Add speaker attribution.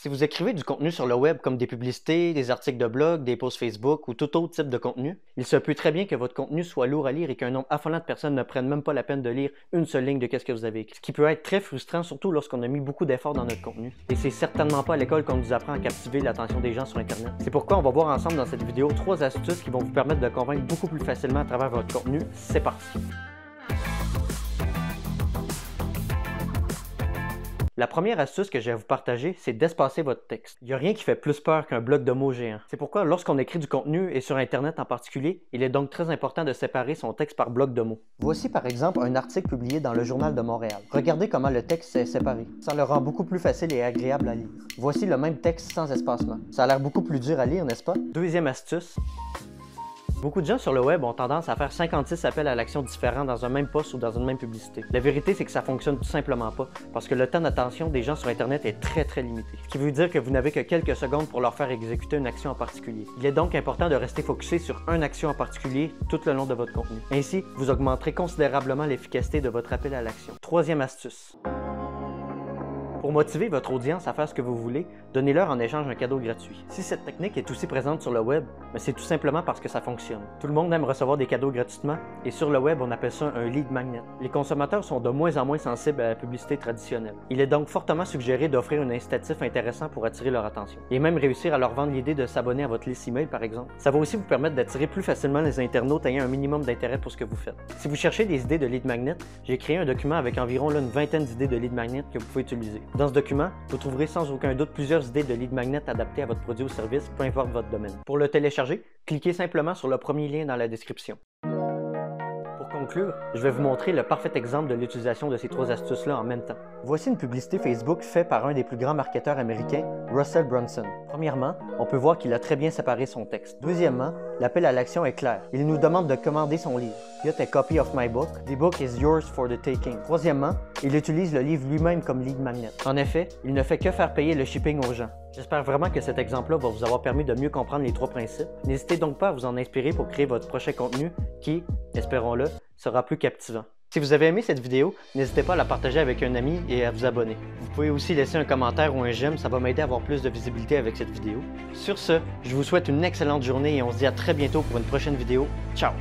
Speaker 1: Si vous écrivez du contenu sur le web comme des publicités, des articles de blog, des posts Facebook ou tout autre type de contenu, il se peut très bien que votre contenu soit lourd à lire et qu'un nombre affolant de personnes ne prennent même pas la peine de lire une seule ligne de ce que vous avez écrit. Ce qui peut être très frustrant, surtout lorsqu'on a mis beaucoup d'efforts dans notre contenu. Et c'est certainement pas à l'école qu'on nous apprend à captiver l'attention des gens sur Internet. C'est pourquoi on va voir ensemble dans cette vidéo 3 astuces qui vont vous permettre de convaincre beaucoup plus facilement à travers votre contenu. C'est parti! La première astuce que je vais vous partager, c'est d'espacer votre texte. Il n'y a rien qui fait plus peur qu'un bloc de mots géant. C'est pourquoi lorsqu'on écrit du contenu, et sur Internet en particulier, il est donc très important de séparer son texte par bloc de mots. Voici par exemple un article publié dans le Journal de Montréal. Regardez comment le texte est séparé. Ça le rend beaucoup plus facile et agréable à lire. Voici le même texte sans espacement. Ça a l'air beaucoup plus dur à lire, n'est-ce pas? Deuxième astuce. Beaucoup de gens sur le web ont tendance à faire 56 appels à l'action différents dans un même post ou dans une même publicité. La vérité, c'est que ça fonctionne tout simplement pas, parce que le temps d'attention des gens sur Internet est très limité. Ce qui veut dire que vous n'avez que quelques secondes pour leur faire exécuter une action en particulier. Il est donc important de rester focusé sur une action en particulier tout le long de votre contenu. Ainsi, vous augmenterez considérablement l'efficacité de votre appel à l'action. Troisième astuce. Pour motiver votre audience à faire ce que vous voulez, donnez-leur en échange un cadeau gratuit. Si cette technique est aussi présente sur le web, c'est tout simplement parce que ça fonctionne. Tout le monde aime recevoir des cadeaux gratuitement, et sur le web, on appelle ça un lead magnet. Les consommateurs sont de moins en moins sensibles à la publicité traditionnelle. Il est donc fortement suggéré d'offrir un incitatif intéressant pour attirer leur attention. Et même réussir à leur vendre l'idée de s'abonner à votre liste email, par exemple. Ça va aussi vous permettre d'attirer plus facilement les internautes ayant un minimum d'intérêt pour ce que vous faites. Si vous cherchez des idées de lead magnet, j'ai créé un document avec environ une vingtaine d'idées de lead magnet que vous pouvez utiliser. Dans ce document, vous trouverez sans aucun doute plusieurs idées de lead magnet adaptées à votre produit ou service, peu importe votre domaine. Pour le télécharger, cliquez simplement sur le premier lien dans la description. Pour conclure, je vais vous montrer le parfait exemple de l'utilisation de ces 3 astuces-là en même temps. Voici une publicité Facebook faite par un des plus grands marketeurs américains, Russell Brunson. Premièrement, on peut voir qu'il a très bien séparé son texte. Deuxièmement, l'appel à l'action est clair. Il nous demande de commander son livre. Get a copy of my book. The book is yours for the taking. Troisièmement, il utilise le livre lui-même comme lead magnet. En effet, il ne fait que faire payer le shipping aux gens. J'espère vraiment que cet exemple-là va vous avoir permis de mieux comprendre les 3 principes. N'hésitez donc pas à vous en inspirer pour créer votre prochain contenu qui, espérons-le, sera plus captivant. Si vous avez aimé cette vidéo, n'hésitez pas à la partager avec un ami et à vous abonner. Vous pouvez aussi laisser un commentaire ou un j'aime, ça va m'aider à avoir plus de visibilité avec cette vidéo. Sur ce, je vous souhaite une excellente journée et on se dit à très bientôt pour une prochaine vidéo. Ciao!